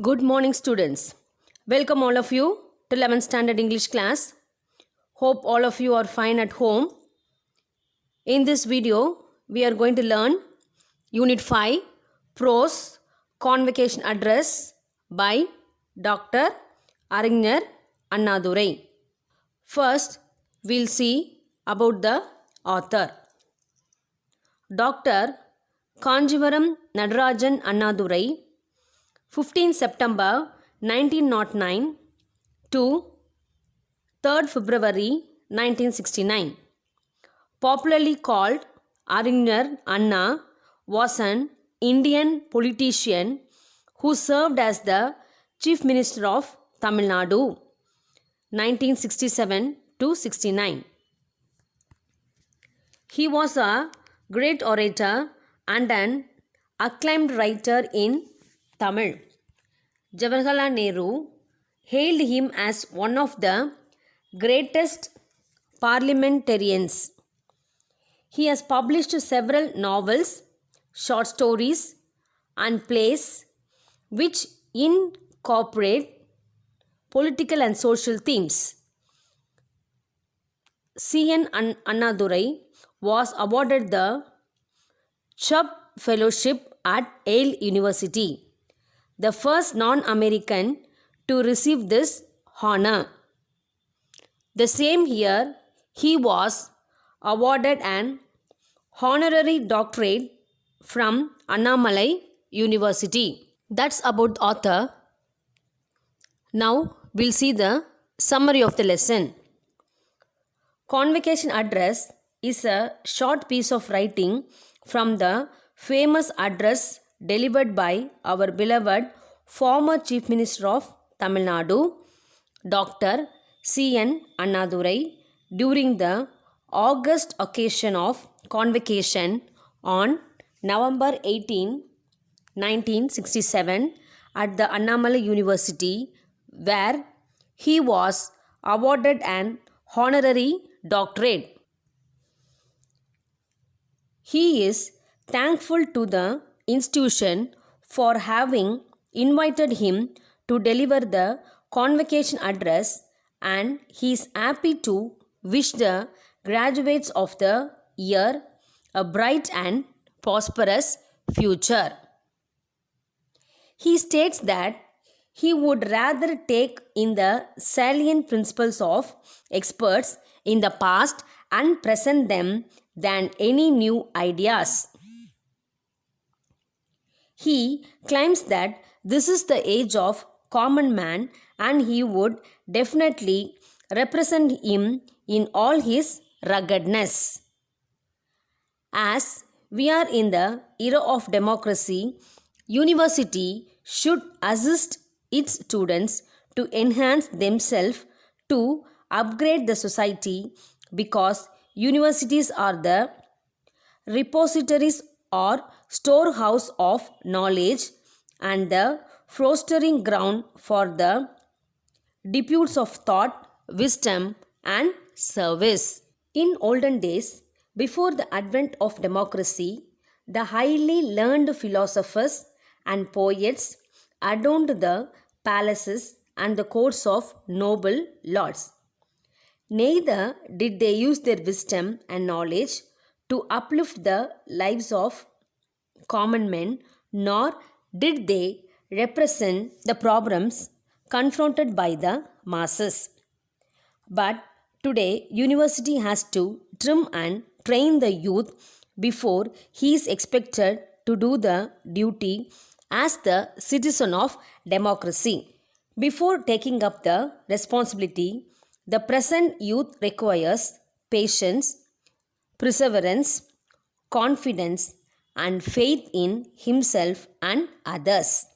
Good morning, students. Welcome all of you to 11th Standard English class. Hope all of you are fine at home. In this video, we are going to learn Unit 5, Prose, Convocation Address by Dr. Arignar Annadurai. First, we'll see about the author. Dr. Kanjivaram Nadarajan Annadurai, 15 September 1909 to 3rd February 1969. Popularly called Arignar Anna, was an Indian politician who served as the Chief Minister of Tamil Nadu 1967 to 69. He was a great orator and an acclaimed writer in Tamil. Jawaharlal Nehru hailed him as one of the greatest parliamentarians. He has published several novels, short stories, and plays which incorporate political and social themes. C.N. Annadurai was awarded the Chubb Fellowship at Yale University, the first non-American to receive this honor. The same year, he was awarded an honorary doctorate from Annamalai University. That's about the author. Now, we'll see the summary of the lesson. Convocation Address is a short piece of writing from the famous address delivered by our beloved former Chief Minister of Tamil Nadu, Dr. C.N. Annadurai, during the August occasion of Convocation on November 18, 1967 at the Annamalai University, where he was awarded an honorary doctorate. He is thankful to the institution for having invited him to deliver the convocation address, and he is happy to wish the graduates of the year a bright and prosperous future. He states that he would rather take in the salient principles of experts in the past and present them than any new ideas. He claims that this is the age of common man and he would definitely represent him in all his ruggedness. As we are in the era of democracy, university should assist its students to enhance themselves to upgrade the society, because universities are the repositories or storehouse of knowledge and the fostering ground for the debuts of thought, wisdom, and service. In olden days, before the advent of democracy, the highly learned philosophers and poets adorned the palaces and the courts of noble lords. Neither did they use their wisdom and knowledge to uplift the lives of common men, nor did they represent the problems confronted by the masses. But today, university has to trim and train the youth before he is expected to do the duty as the citizen of democracy. Before taking up the responsibility, the present youth requires patience, perseverance, confidence, and faith in himself and others.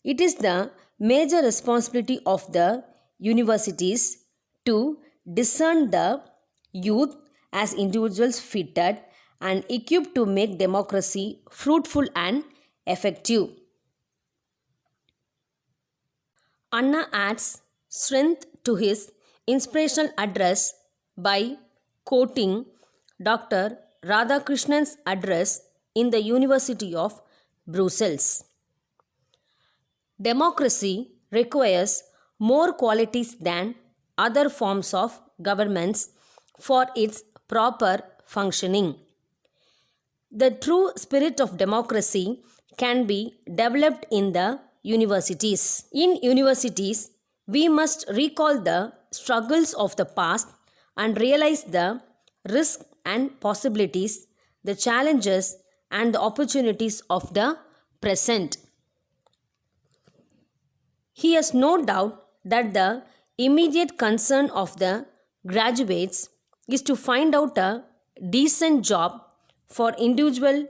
It is the major responsibility of the universities to discern the youth as individuals fitted and equipped to make democracy fruitful and effective. Anna adds strength to his inspirational address by quoting Dr. Radhakrishnan's address in the University of Brussels. Democracy requires more qualities than other forms of governments for its proper functioning. The true spirit of democracy can be developed in the universities. In universities, we must recall the struggles of the past and realize the risks and possibilities, the challenges and the opportunities of the present. He has no doubt that the immediate concern of the graduates is to find out a decent job for individual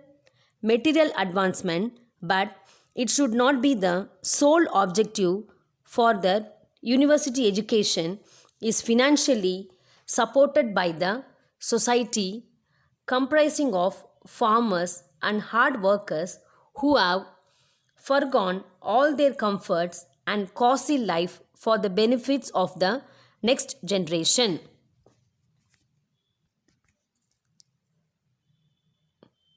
material advancement, but it should not be the sole objective for the university education is financially supported by the society comprising of farmers and hard workers who have forgone all their comforts and costly life for the benefits of the next generation.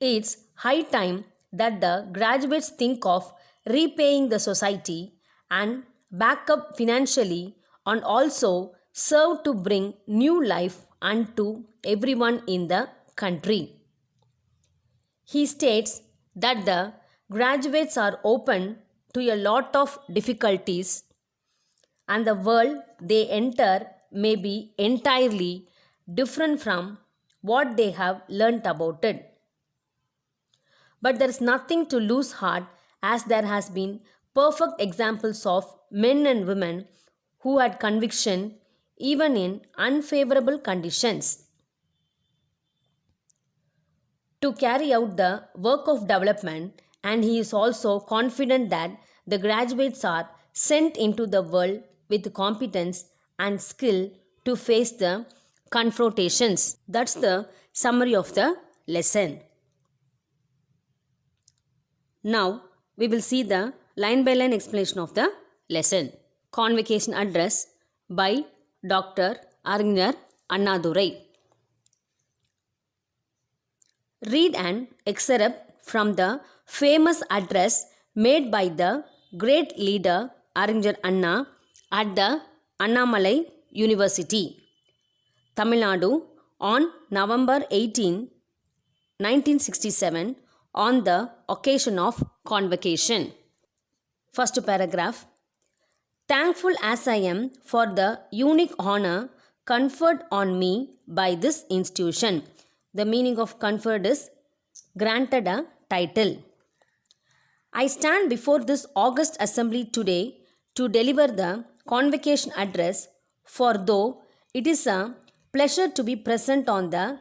It's high time that the graduates think of repaying the society and back up financially and also serve to bring new life unto everyone in the country. He states that the graduates are open to a lot of difficulties and the world they enter may be entirely different from what they have learnt about it. But there is nothing to lose heart as there has been perfect examples of men and women who had conviction even in unfavorable conditions. To carry out the work of development, and he is also confident that the graduates are sent into the world with competence and skill to face the confrontations. That's the summary of the lesson. Now we will see the line by line explanation of the lesson. Convocation address by Dr. Arignar Annadurai. Read an excerpt from the famous address made by the great leader Arignar Anna at the Annamalai University, Tamil Nadu on November 18, 1967 on the occasion of Convocation. First paragraph. Thankful as I am for the unique honor conferred on me by this institution. The meaning of conferred is granted a title. I stand before this august assembly today to deliver the convocation address, for though it is a pleasure to be present on the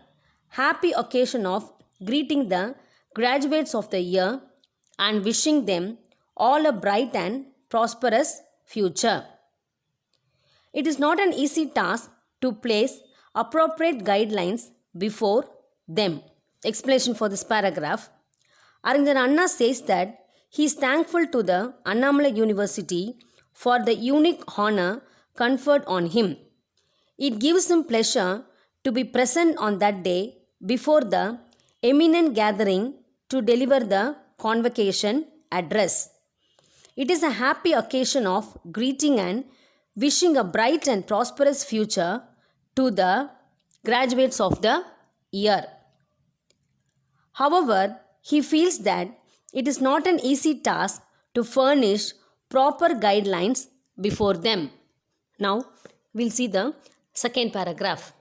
happy occasion of greeting the graduates of the year and wishing them all a bright and prosperous future. It is not an easy task to place appropriate guidelines before them. Explanation for this paragraph. Arignar Anna says that he is thankful to the Annamalai University for the unique honor conferred on him. It gives him pleasure to be present on that day before the eminent gathering to deliver the convocation address. It is a happy occasion of greeting and wishing a bright and prosperous future to the graduates of the year. However, he feels that it is not an easy task to furnish proper guidelines before them. Now, we'll see the second paragraph.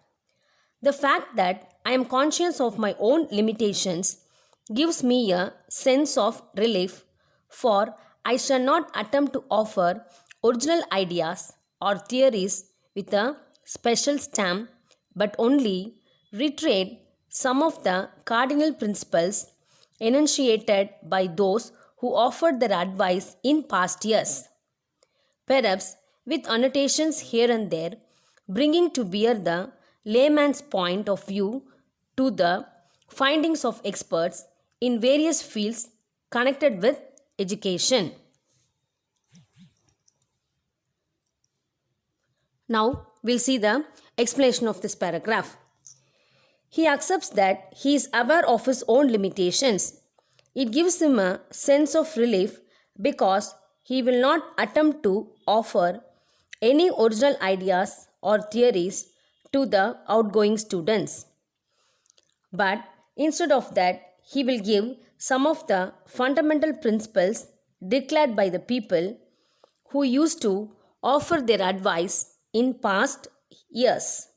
The fact that I am conscious of my own limitations gives me a sense of relief, for I shall not attempt to offer original ideas or theories with a special stamp, but only reiterate some of the cardinal principles enunciated by those who offered their advice in past years, perhaps with annotations here and there, bringing to bear the layman's point of view to the findings of experts in various fields connected with education. Now we'll see the explanation of this paragraph. He accepts that he is aware of his own limitations. It gives him a sense of relief because He will not attempt to offer any original ideas or theories to the outgoing students. But instead of that, he will give some of the fundamental principles declared by the people who used to offer their advice in past years.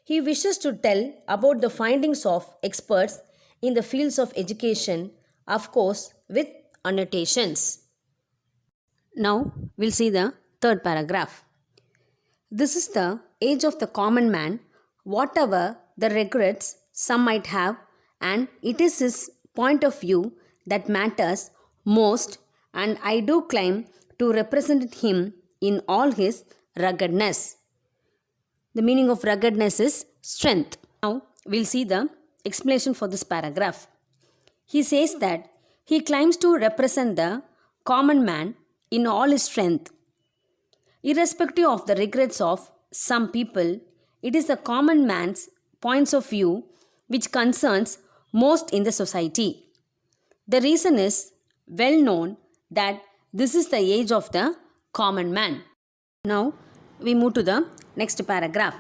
He wishes to tell about the findings of experts in the fields of education, of course, with annotations. Now we'll see the third paragraph. This is the age of the common man, whatever the regrets some might have, and it is his point of view that matters most, and I do claim to represent him in all his ruggedness. The meaning of ruggedness is strength. Now we'll see the explanation for this paragraph. He says that he claims to represent the common man in all his strength. Irrespective of the regrets of some people, it is the common man's points of view which concerns most in the society. The reason is well known that this is the age of the common man. Now we move to the next paragraph.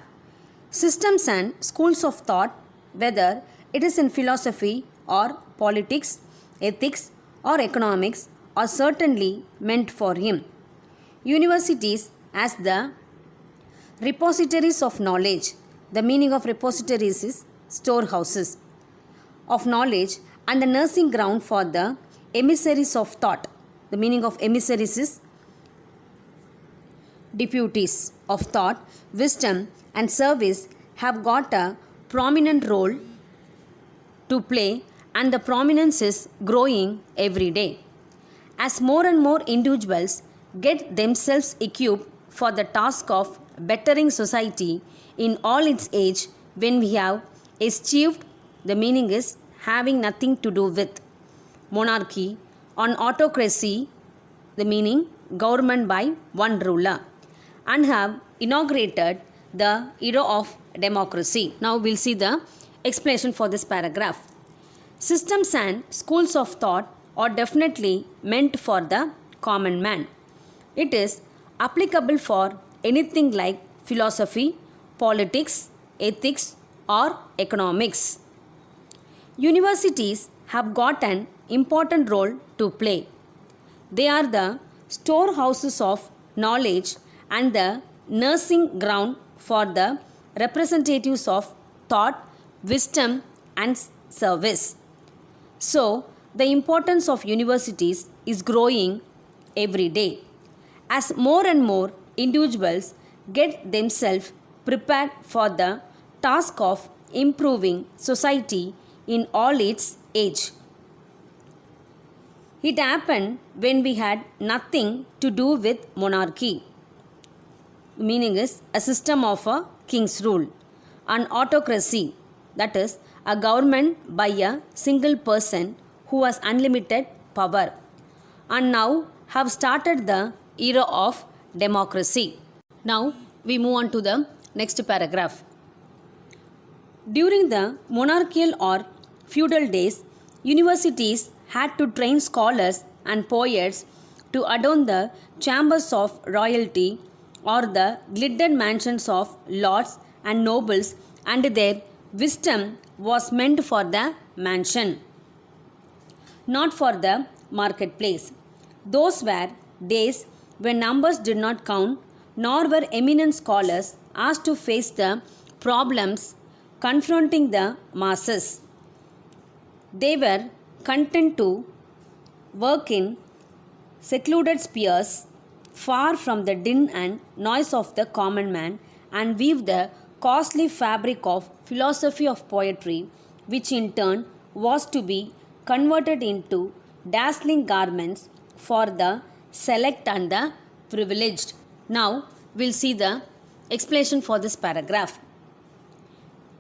Systems and schools of thought, whether it is in philosophy or politics, ethics or economics, are certainly meant for him. Universities as the repositories of knowledge. The meaning of repositories is storehouses of knowledge and the nursing ground for the emissaries of thought. The meaning of emissaries is deputies of thought, wisdom and service have got a prominent role to play, and the prominence is growing every day. As more and more individuals get themselves equipped for the task of bettering society in all its age, when we have achieved, the meaning is having nothing to do with monarchy, on autocracy, the meaning government by one ruler, and have inaugurated the era of democracy. Now we'll see the explanation for this paragraph. Systems and schools of thought are definitely meant for the common man. It is applicable for anything like philosophy, politics, ethics or economics. Universities have got an important role to play. They are the storehouses of knowledge and the nursing ground for the representatives of thought, wisdom and service. So, the importance of universities is growing every day as more and more individuals get themselves prepared for the task of improving society in all its age. It happened when we had nothing to do with monarchy. Meaning is a system of a king's rule. An autocracy, that is a government by a single person who has unlimited power, and now have started the era of democracy. Now we move on to the next paragraph. During the monarchical or feudal days, universities had to train scholars and poets to adorn the chambers of royalty or the glided mansions of lords and nobles, and their wisdom was meant for the mansion, not for the marketplace. Those were days when numbers did not count, nor were eminent scholars asked to face the problems confronting the masses. They were content to work in secluded spheres, far from the din and noise of the common man, and weave the costly fabric of philosophy of poetry, which in turn was to be converted into dazzling garments for the select and the privileged. Now we'll see the explanation for this paragraph.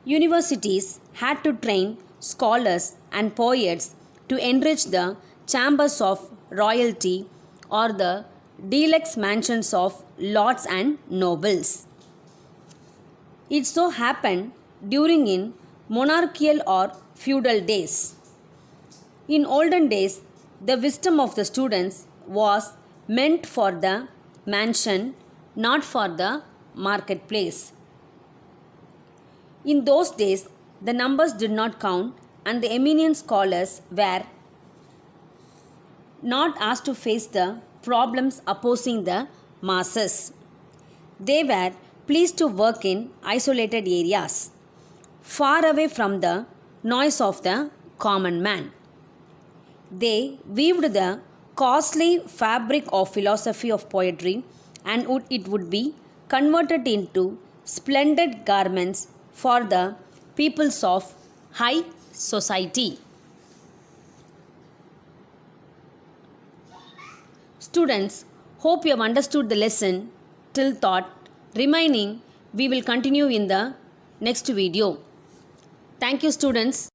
Universities had to train scholars and poets to enrich the chambers of royalty or the deluxe mansions of lords and nobles. It so happened during in monarchical or feudal days. In olden days, The wisdom of the students was meant for the mansion, not for the marketplace. In those days, the numbers did not count, and the eminent scholars were not asked to face the problems opposing the masses. They were pleased to work in isolated areas, far away from the noise of the common man. They weaved the costly fabric of philosophy of poetry, and it would be converted into splendid garments for the peoples of high society. Students, hope you have understood the lesson till thought. Remaining, we will continue in the next video. Thank you, students.